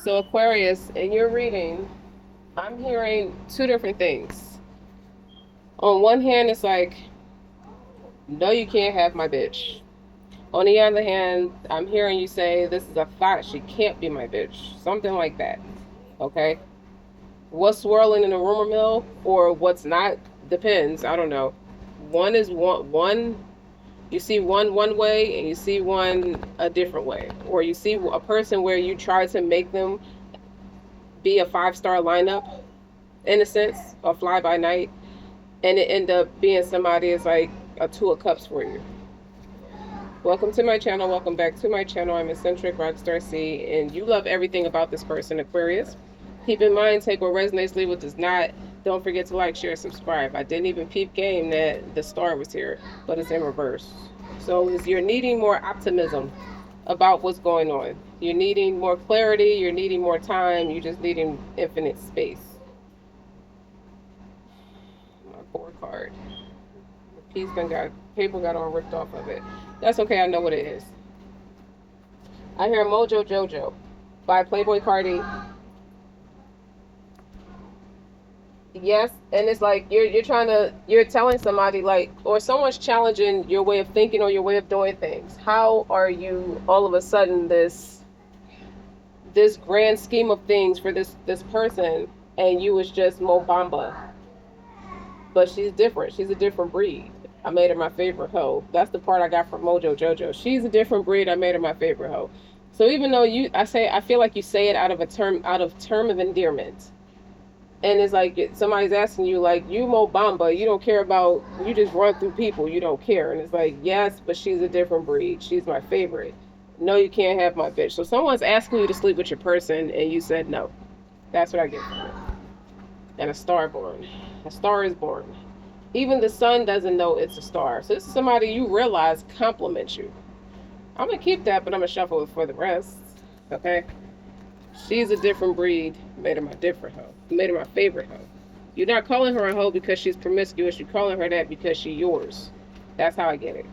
So Aquarius, in your reading, I'm hearing two different things. On one hand, it's like, no, you can't have my bitch. On the other hand, I'm hearing you say, this is a fact, she can't be my bitch. Something like that. Okay? What's swirling in the rumor mill or what's not depends. I don't know. One is one you see one way and you see one a different way. Or you see a person where you try to make them be a 5-star lineup in a sense, or fly by night, and it end up being somebody is like a 2 of cups for you. Welcome to my channel. Welcome back to my channel. I'm eccentric RockStar'Seed, and you love everything about this person, Aquarius. Keep in mind, take what resonates, leave what does not. Don't forget to like, share, subscribe. I didn't even peep game that the star was here, but it's in reverse. So you're needing more optimism about what's going on. You're needing more clarity. You're needing more time. You're just needing infinite space. My 4 card. The piece got paper got all ripped off of it. That's okay. I know what it is. I hear Mojo Jojo by Playboy Cardi. Yes, and it's like you're telling somebody like, or someone's challenging your way of thinking or your way of doing things. How are you all of a sudden this grand scheme of things for this person, and you was just Mo Bamba? But she's different. She's a different breed. I made her my favorite hoe. That's the part I got from Mojo Jojo. She's a different breed. I made her my favorite hoe. So even though I feel like you say it out of term of endearment. And it's like somebody's asking you, like, you Mo Bamba, you don't care about, you just run through people, you don't care. And it's like, yes, but she's a different breed. She's my favorite. No, you can't have my bitch. So someone's asking you to sleep with your person, and you said no. That's what I get from it. And a star born. A star is born. Even the sun doesn't know it's a star. So this is somebody you realize compliments you. I'm going to keep that, but I'm going to shuffle it for the rest. Okay? She's a different breed. Made her my different hoe. Made her my favorite hoe. You're not calling her a hoe because she's promiscuous. You're calling her that because she's yours. That's how I get it.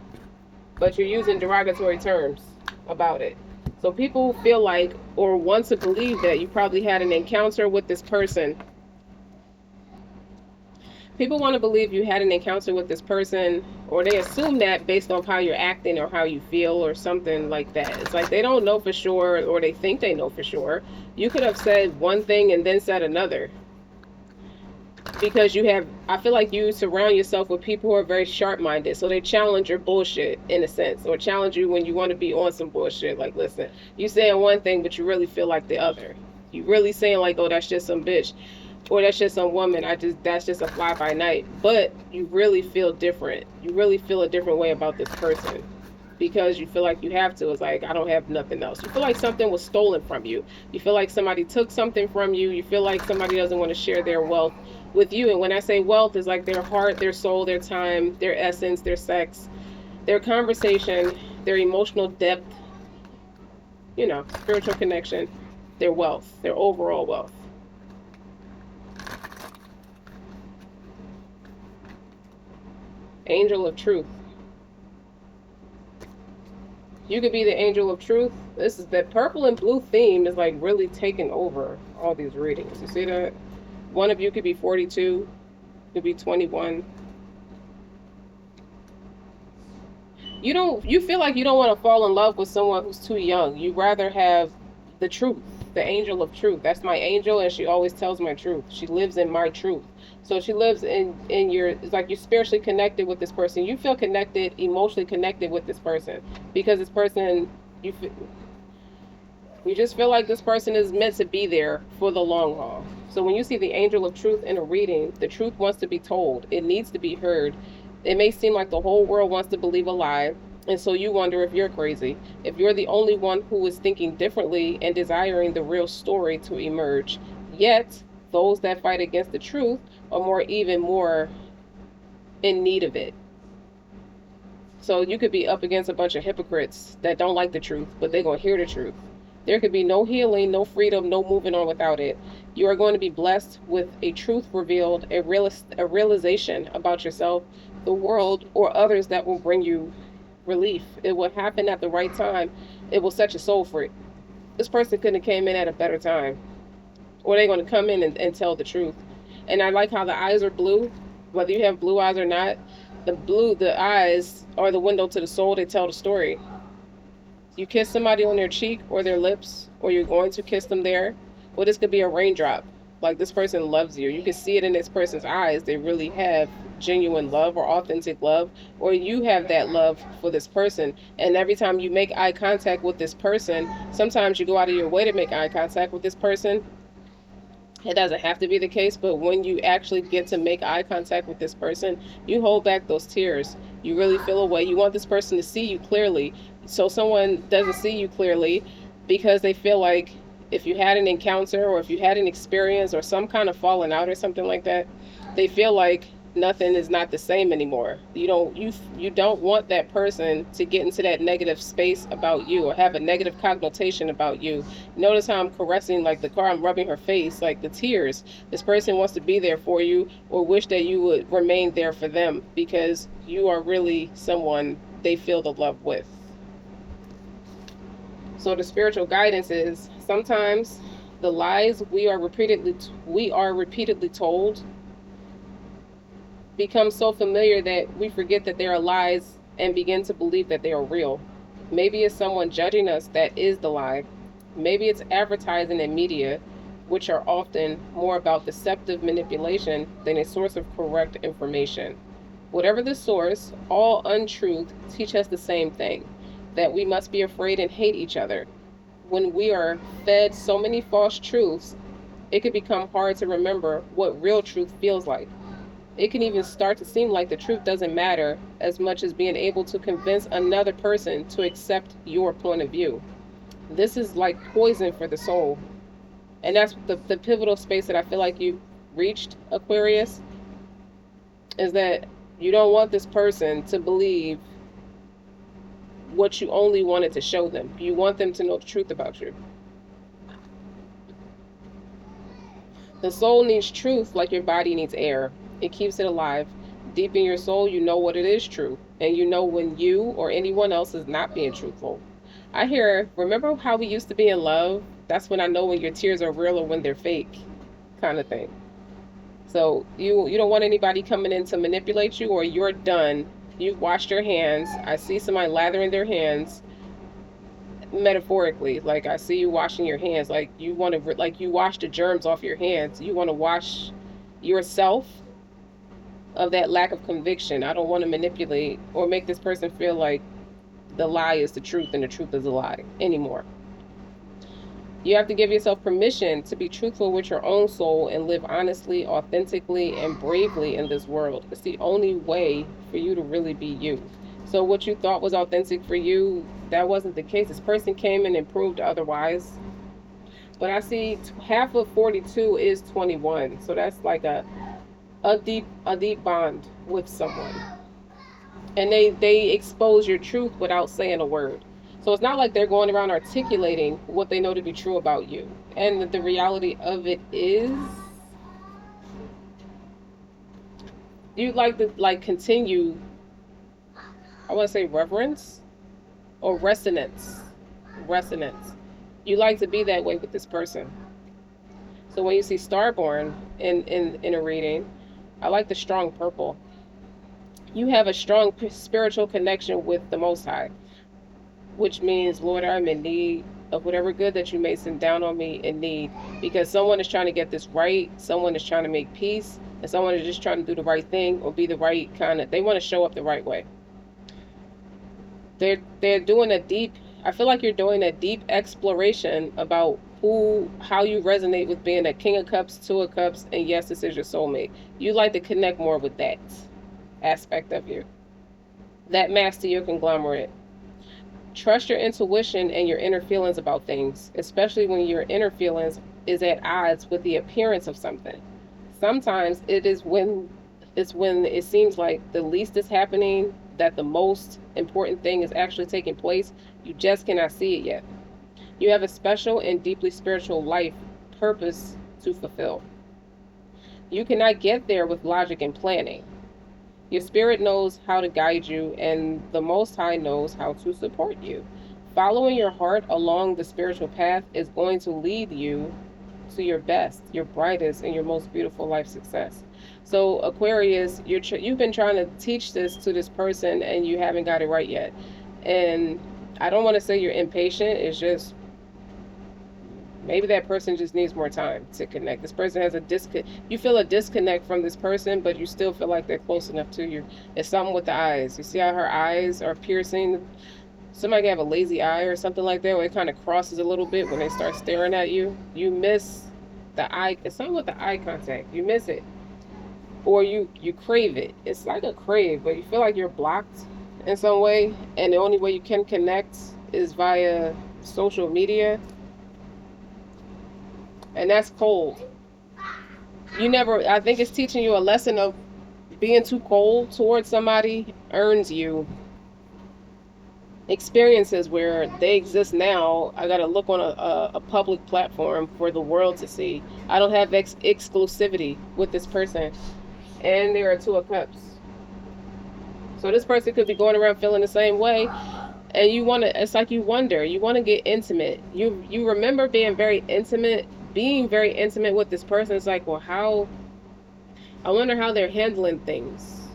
But you're using derogatory terms about it. So people feel like, or want to believe that you probably had an encounter with this person. People want to believe you had an encounter with this person, or they assume that based on how you're acting or how you feel or something like that. It's like they don't know for sure, or they think they know for sure. You could have said one thing and then said another. Because I feel like you surround yourself with people who are very sharp-minded, so they challenge your bullshit in a sense, or challenge you when you want to be on some bullshit. Like, listen, you saying one thing, but you really feel like the other. You really saying like, oh, that's just some bitch. Or that's just some woman, that's just a fly by night. But you really feel different. You really feel a different way about this person. Because you feel like you have to. It's like, I don't have nothing else. You feel like something was stolen from you. You feel like somebody took something from you. You feel like somebody doesn't want to share their wealth with you. And when I say wealth, it's like their heart, their soul, their time, their essence, their sex, their conversation, their emotional depth, spiritual connection, their wealth, their overall wealth. Angel of Truth. You could be the angel of truth. This is that purple and blue theme is like really taking over all these readings. You see that? One of you could be 42, could be 21. You feel like you don't want to fall in love with someone who's too young. You rather have the truth, the angel of truth. That's my angel, and she always tells my truth. She lives in my truth. So she lives in your, it's like you're spiritually connected with this person. You feel connected, emotionally connected with this person, because this person, you just feel like this person is meant to be there for the long haul. So when you see the angel of truth in a reading, the truth wants to be told. It needs to be heard. It may seem like the whole world wants to believe a lie. And so you wonder if you're crazy, if you're the only one who is thinking differently and desiring the real story to emerge. Yet, those that fight against the truth are even more in need of it. So you could be up against a bunch of hypocrites that don't like the truth, but they're going to hear the truth. There could be no healing, no freedom, no moving on without it. You are going to be blessed with a truth revealed, a realization about yourself, the world, or others that will bring you relief. It will happen at the right time. It will set your soul free. This person couldn't have came in at a better time, or they're going to come in and tell the truth. And I like how the eyes are blue, whether you have blue eyes or not. The eyes are the window to the soul. They tell the story. You kiss somebody on their cheek or their lips, or you're going to kiss them there. Well, this could be a raindrop. Like, this person loves you. You can see it in this person's eyes. They really have genuine love or authentic love, or you have that love for this person. And every time you make eye contact with this person, sometimes you go out of your way to make eye contact with this person. It doesn't have to be the case, but when you actually get to make eye contact with this person, you hold back those tears. You really feel away. You want this person to see you clearly. So someone doesn't see you clearly because they feel like if you had an encounter or if you had an experience or some kind of falling out or something like that, they feel like nothing is not the same anymore. You don't want that person to get into that negative space about you or have a negative connotation about you. Notice how I'm caressing like the car, I'm rubbing her face, like the tears. This person wants to be there for you or wish that you would remain there for them because you are really someone they feel the love with. So the spiritual guidance is sometimes the lies we are repeatedly told become so familiar that we forget that they are lies and begin to believe that they are real. Maybe it's someone judging us that is the lie. Maybe it's advertising and media, which are often more about deceptive manipulation than a source of correct information. Whatever the source, all untruth teach us the same thing, that we must be afraid and hate each other. When we are fed so many false truths, it can become hard to remember what real truth feels like. It can even start to seem like the truth doesn't matter as much as being able to convince another person to accept your point of view. This is like poison for the soul. And that's the pivotal space that I feel like you reached, Aquarius, is that you don't want this person to believe what you only wanted to show them. You want them to know the truth about you. The soul needs truth like your body needs air. It keeps it alive. Deep in your soul, you know what it is true. And you know when you or anyone else is not being truthful. I hear, remember how we used to be in love? That's when I know when your tears are real or when they're fake, kind of thing. So you don't want anybody coming in to manipulate you, or you're done. You've washed your hands. I see somebody lathering their hands, metaphorically. Like, I see you washing your hands. Like, you want to, like, you wash the germs off your hands. You want to wash yourself of that lack of conviction. I don't want to manipulate or make this person feel like the lie is the truth and the truth is a lie anymore. You have to give yourself permission to be truthful with your own soul and live honestly, authentically, and bravely in this world. It's the only way for you to really be you. So what you thought was authentic for you, that wasn't the case. This person came in and proved otherwise. But I see half of 42 is 21. So that's like a deep bond with someone. And they expose your truth without saying a word. So it's not like they're going around articulating what they know to be true about you. And the reality of it is, you'd like to continue, I want to say reverence or resonance. You like to be that way with this person. So when you see Starborn in a reading, I like the strong purple. You have a strong spiritual connection with the Most High, which means, Lord, I'm in need of whatever good that you may send down on me in need, because someone is trying to get this right, someone is trying to make peace, and someone is just trying to do the right thing or be the right kind of, they want to show up the right way. They're doing a deep, I feel like you're doing a deep exploration about how you resonate with being a King of Cups, Two of Cups, and yes, this is your soulmate. You like to connect more with that aspect of you, that master your conglomerate. Trust your intuition and your inner feelings about things, especially when your inner feelings is at odds with the appearance of something. Sometimes it's when it seems like the least is happening, that the most important thing is actually taking place. You just cannot see it yet. You have a special and deeply spiritual life purpose to fulfill. You cannot get there with logic and planning. Your spirit knows how to guide you, and the Most High knows how to support you. Following your heart along the spiritual path is going to lead you to your best, your brightest, and your most beautiful life success. So Aquarius, you've been trying to teach this to this person and you haven't got it right yet. And I don't want to say you're impatient. It's just maybe that person just needs more time to connect. This person has you feel a disconnect from this person, but you still feel like they're close enough to you. It's something with the eyes. You see how her eyes are piercing? Somebody can have a lazy eye or something like that, where it kind of crosses a little bit when they start staring at you. You miss the eye. It's something with the eye contact. You miss it, or you crave it. It's like a crave, but you feel like you're blocked in some way, and the only way you can connect is via social media. And that's cold. I think it's teaching you a lesson of being too cold towards somebody earns you experiences where they exist now. I gotta look on a public platform for the world to see. I don't have exclusivity with this person. And there are Two of Cups. So this person could be going around feeling the same way. And it's like you want to get intimate. You remember being very intimate with this person. It's like, well, I wonder how they're handling things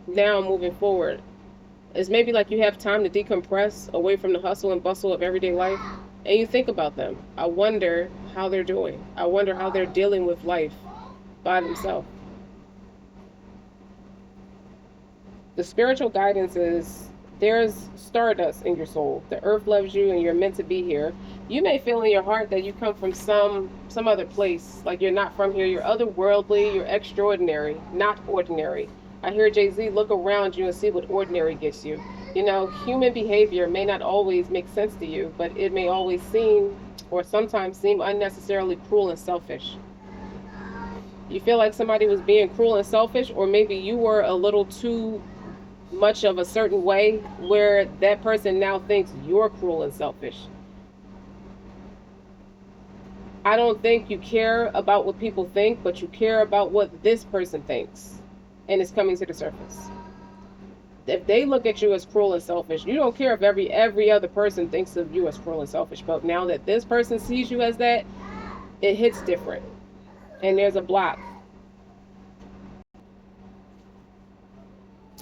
now moving forward. It's maybe like you have time to decompress away from the hustle and bustle of everyday life, and you think about them. I wonder how they're doing. I wonder how they're dealing with life by themselves. The spiritual guidance is there's stardust in your soul. The earth loves you and you're meant to be here. You may feel in your heart that you come from some other place, like you're not from here. You're otherworldly, you're extraordinary, not ordinary. I hear Jay-Z, look around you and see what ordinary gets you. You know, human behavior may not always make sense to you, but it may always seem, or sometimes seem, unnecessarily cruel and selfish. You feel like somebody was being cruel and selfish, or maybe you were a little too much of a certain way where that person now thinks you're cruel and selfish. I don't think you care about what people think, but you care about what this person thinks. And it's coming to the surface. If they look at you as cruel and selfish, you don't care if every other person thinks of you as cruel and selfish. But now that this person sees you as that, it hits different. And there's a block.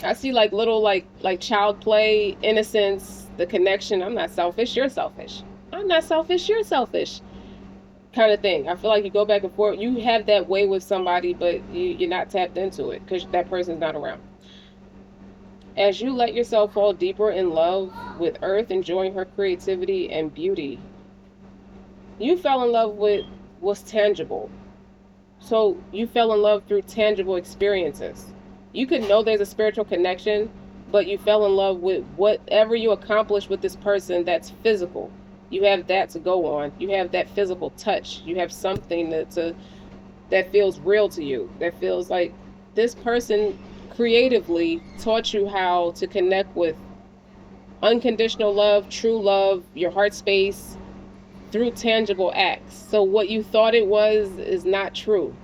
I see like little like child play, innocence, the connection. I'm not selfish, you're selfish. I'm not selfish, you're selfish. Kind of thing. I feel like you go back and forth. You have that way with somebody, but you're not tapped into it because that person's not around. As you let yourself fall deeper in love with Earth, enjoying her creativity and beauty, you fell in love with what's tangible. So you fell in love through tangible experiences. You could know there's a spiritual connection, but you fell in love with whatever you accomplish with this person that's physical. You have that to go on. You have that physical touch. You have something that feels real to you. That feels like this person creatively taught you how to connect with unconditional love, true love, your heart space through tangible acts. So what you thought it was is not true.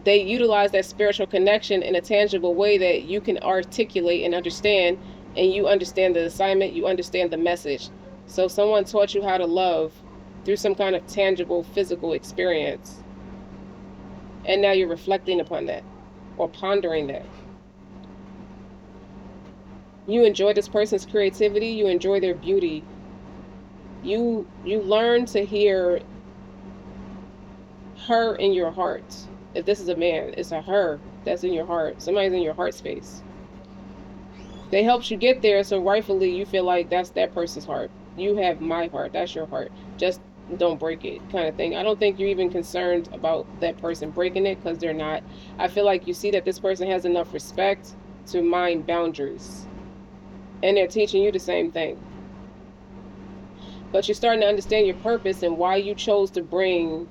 They utilize that spiritual connection in a tangible way that you can articulate and understand, and you understand the assignment, you understand the message. So someone taught you how to love through some kind of tangible physical experience. And now you're reflecting upon that or pondering that. You enjoy this person's creativity, you enjoy their beauty. You learn to hear her in your heart. If this is a man, it's a her that's in your heart. Somebody's in your heart space. They helped you get there, so rightfully you feel like that's that person's heart. You have my heart, that's your heart. Just don't break it, kind of thing. I don't think you're even concerned about that person breaking it, because they're not. I feel like you see that this person has enough respect to mind boundaries. And they're teaching you the same thing. But you're starting to understand your purpose and why you chose to bring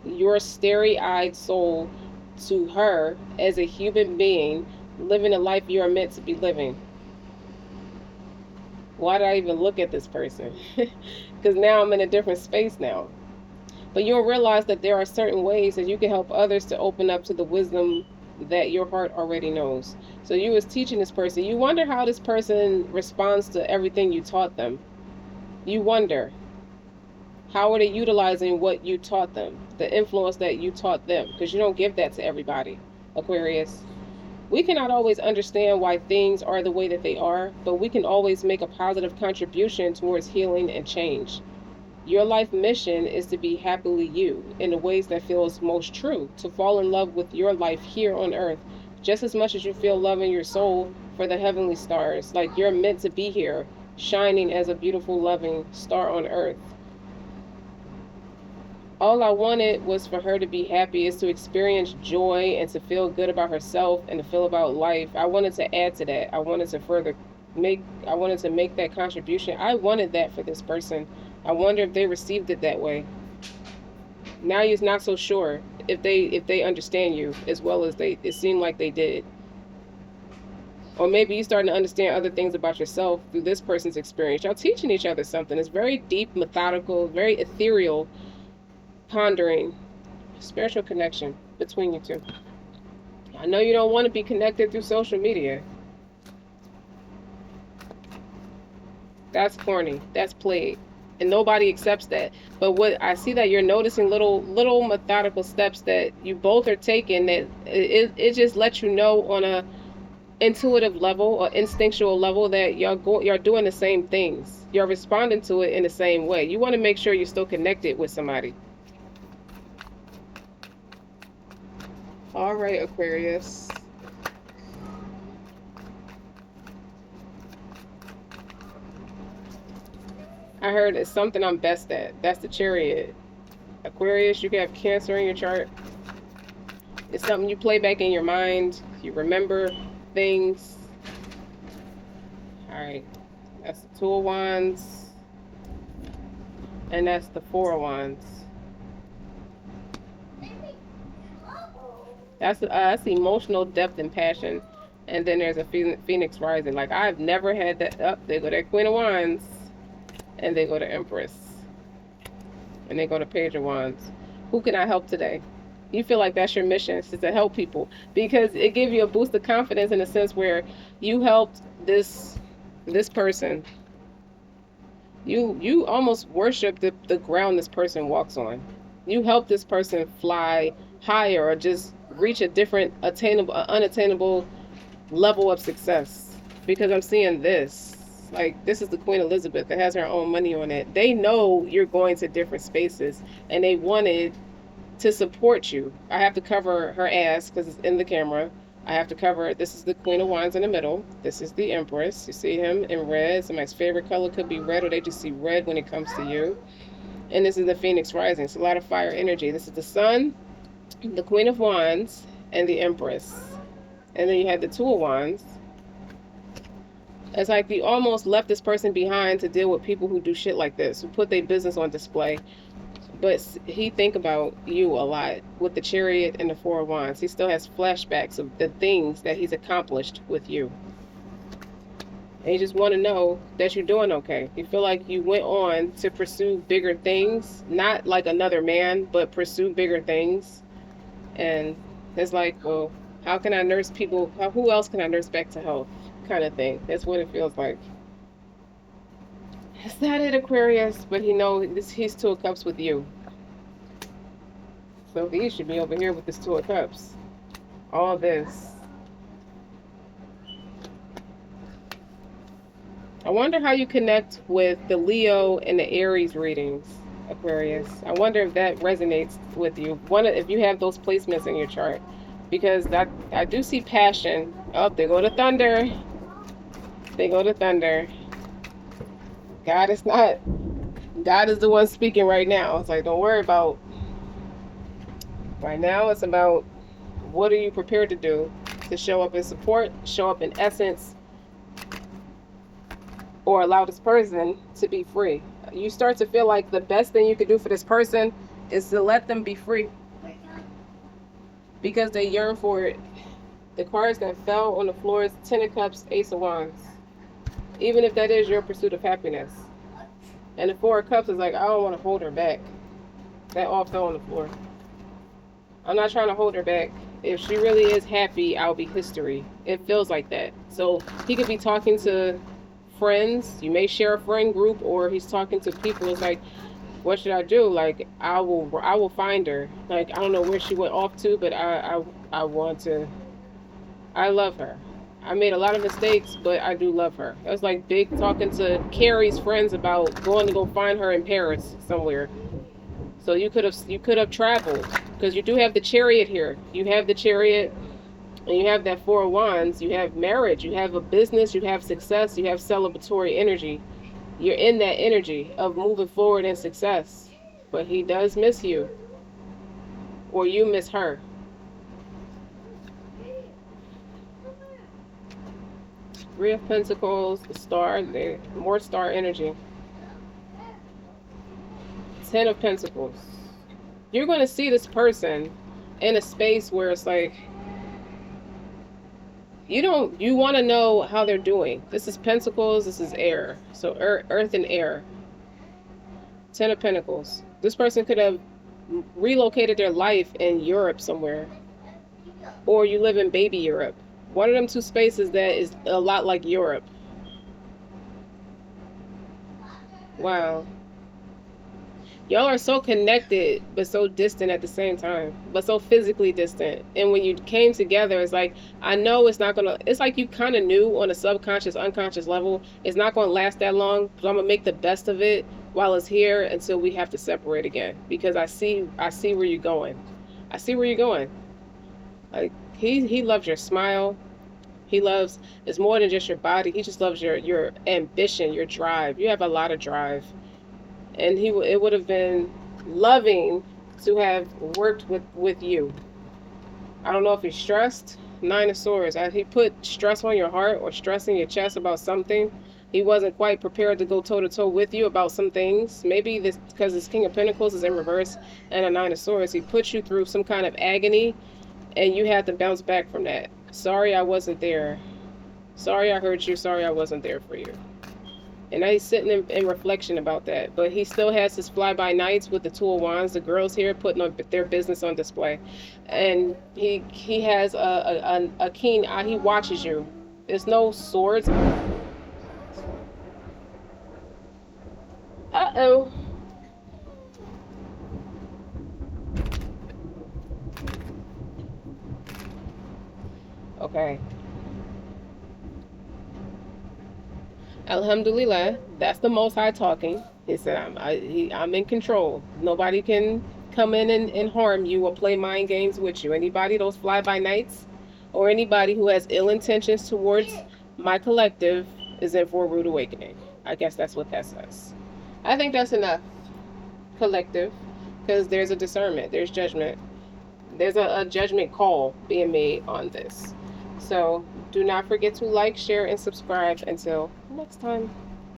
your starry-eyed soul to her as a human being, living a life you are meant to be living. Why did I even look at this person? Because now I'm in a different space now. But you'll realize that there are certain ways that you can help others to open up to the wisdom that your heart already knows. So you was teaching this person. You wonder how this person responds to everything you taught them. You wonder, how are they utilizing what you taught them, the influence that you taught them? Because you don't give that to everybody, Aquarius. We cannot always understand why things are the way that they are, but we can always make a positive contribution towards healing and change. Your life mission is to be happily you in the ways that feels most true, to fall in love with your life here on earth, just as much as you feel love in your soul for the heavenly stars. Like you're meant to be here, shining as a beautiful, loving star on earth. All I wanted was for her to be happy, is to experience joy and to feel good about herself and to feel about life. I wanted to add to that. I wanted to make that contribution. I wanted that for this person. I wonder if they received it that way. Now you're not so sure if they understand you as well as it seemed like they did. Or maybe you're starting to understand other things about yourself through this person's experience. Y'all teaching each other something. It's very deep, methodical, very ethereal, pondering, spiritual connection between you two. I know you don't want to be connected through social media. That's corny. That's played. And nobody accepts that. But what I see, that you're noticing little methodical steps that you both are taking, that it just lets you know on a intuitive level or instinctual level that you're doing the same things. You're responding to it in the same way. You want to make sure you're still connected with somebody. All right, Aquarius. I heard it's something I'm best at. That's the Chariot. Aquarius, you can have Cancer in your chart. It's something you play back in your mind. You remember things. All right. That's the Two of Wands. And that's the Four of Wands. That's emotional depth and passion. And then there's a Phoenix rising. Like, I've never had that. Up, they go to Queen of Wands. And they go to Empress. And they go to Page of Wands. Who can I help today? You feel like that's your mission, is to help people. Because it gives you a boost of confidence in a sense where you helped this person. You almost worship the ground this person walks on. You help this person fly higher or just reach a different unattainable level of success. Because I'm seeing this. Like, this is the Queen Elizabeth that has her own money on it. They know you're going to different spaces and they wanted to support you. I have to cover her ass because it's in the camera. I have to cover it. This is the Queen of Wands in the middle. This is the Empress. You see him in red. Somebody's favorite color could be red, or they just see red when it comes to you. And this is the Phoenix rising. It's a lot of fire energy. This is the Sun, the Queen of Wands, and the Empress. And then you have the Two of Wands. It's like you almost left this person behind to deal with people who do shit like this, who put their business on display. But he think about you a lot with the Chariot and the Four of Wands. He still has flashbacks of the things that he's accomplished with you. And you just want to know that you're doing okay. You feel like you went on to pursue bigger things, not like another man, but pursue bigger things. And it's like, well, how can I nurse people? Who else can I nurse back to health? Kind of thing. That's what it feels like. It's not it, Aquarius, but he knows he's Two of Cups with you. So he should be over here with this Two of Cups. All this. I wonder how you connect with the Leo and the Aries readings, Aquarius. I wonder if that resonates with you. If you have those placements in your chart. Because I do see passion. Oh, they go to Thunder. They go to Thunder. God is the one speaking right now. It's like, don't worry about. Right now, it's about what are you prepared to do to show up in support, show up in essence, or allow this person to be free. You start to feel like the best thing you could do for this person is to let them be free. Because they yearn for it. The cards that fell on the floor is Ten of Cups, Ace of Wands. Even if that is your pursuit of happiness. And the Four of Cups is like, I don't want to hold her back. That all fell on the floor. I'm not trying to hold her back. If she really is happy, I'll be history. It feels like that. So he could be talking to friends. You may share a friend group, or he's talking to people. It's like, what should I do? Like, I will find her. Like, I don't know where she went off to, but I want to. I love her. I made a lot of mistakes, but I do love her. It was like big talking to Carrie's friends about going to go find her in Paris somewhere. So you could have traveled, because you do have the chariot here. You have the chariot, and you have that four of wands. You have marriage. You have a business. You have success. You have celebratory energy. You're in that energy of moving forward in success. But he does miss you, or you miss her. Three of Pentacles, the star, more star energy. Ten of Pentacles. You're going to see this person in a space where it's like, you want to know how they're doing. This is Pentacles, this is air. So earth and air. Ten of Pentacles. This person could have relocated their life in Europe somewhere. Or you live in baby Europe. One of them two spaces that is a lot like Europe. Wow. Y'all are so connected, but so distant at the same time. But so physically distant. And when you came together, it's like, I know it's not going to... It's like you kind of knew on a subconscious, unconscious level, it's not going to last that long. So I'm going to make the best of it while it's here until we have to separate again. Because I see where you're going. I see where you're going. Like, he loves your smile. He loves... It's more than just your body. He just loves your ambition, your drive. You have a lot of drive. And it would have been loving to have worked with you. I don't know if he's stressed. Nine of Swords. He put stress on your heart or stress in your chest about something. He wasn't quite prepared to go toe-to-toe with you about some things. Maybe this because his King of Pentacles is in reverse and a Nine of Swords. He put you through some kind of agony, and you had to bounce back from that. Sorry I wasn't there. Sorry I hurt you. Sorry I wasn't there for you. And now he's sitting in reflection about that. But he still has his fly-by-nights with the Two of Wands. The girls here putting their business on display. And he has a keen eye. He watches you. There's no swords. Uh-oh. Okay. Alhamdulillah, that's the Most High talking. He said, I'm in control. Nobody can come in and harm you or play mind games with you. Anybody, those fly-by-nights, or anybody who has ill intentions towards my collective is in for a rude awakening. I guess that's what that says. I think that's enough, collective, because there's a discernment, there's judgment. There's a judgment call being made on this. So do not forget to like, share, and subscribe. Until next time.